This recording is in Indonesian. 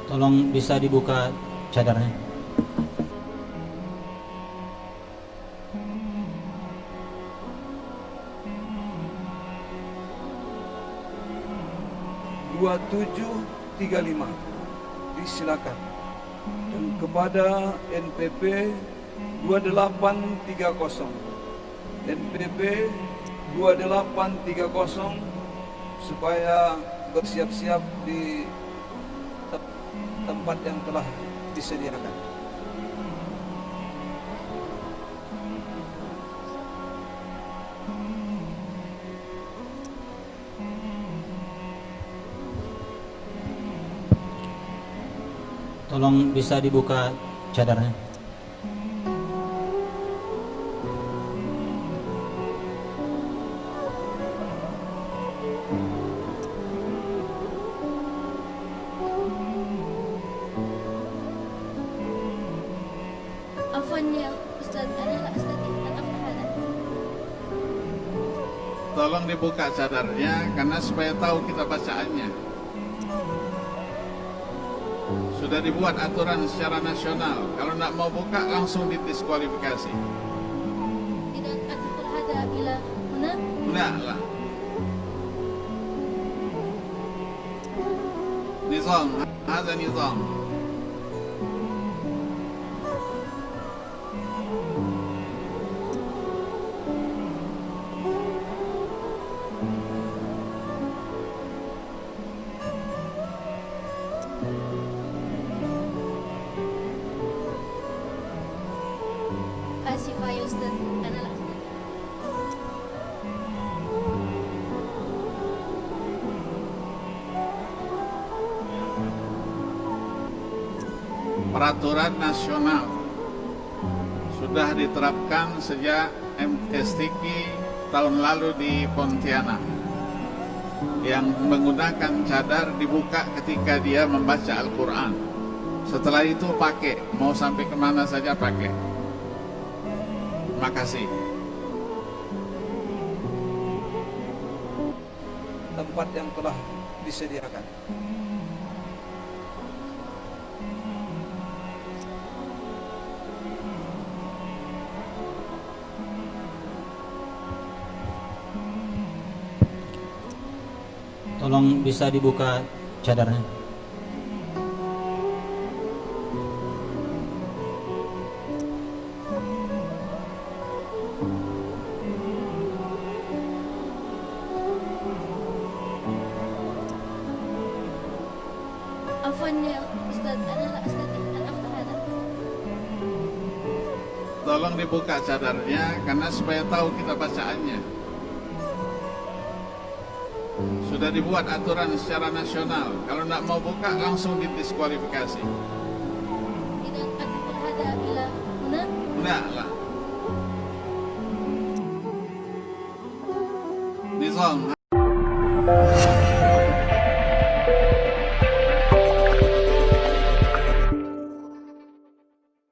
Tolong bisa dibuka cadarnya. Dua 2735 disilakan. Dan kepada NPP 2830 NPP 2830 supaya bersiap-siap di tempat yang telah disediakan. Tolong bisa dibuka cadarnya. عفوا يا أستاذ، أنا لا أستطيع أن أفتح هذا. Tolong dibuka cadarnya karena supaya tahu kita bacaannya. Sudah dibuat aturan secara nasional. Kalau tidak mau buka langsung didiskualifikasi. إذا أدخل هذا إلى هنا. Enggak lah. Nizam, ada nizam. آسفة يا أستاذ، أنا لا أستطيع. Peraturan nasional sudah diterapkan sejak MSTQ tahun lalu di Pontianak. Yang menggunakan cadar dibuka ketika dia membaca Al-Quran. Setelah itu pakai, mau sampai kemana saja pakai. Terima kasih. Tempat yang telah disediakan. Tolong bisa dibuka cadarnya. عفوا يا أستاذ، أنا لا أستطيع أن أفتح هذا. Tolong dibuka cadarnya karena supaya tahu kita bacaannya. Sudah dibuat aturan secara nasional. Kalau tidak mau buka langsung didiskualifikasi. إذا أدخل هذا إلى هنا. Enggak lah. Nizam.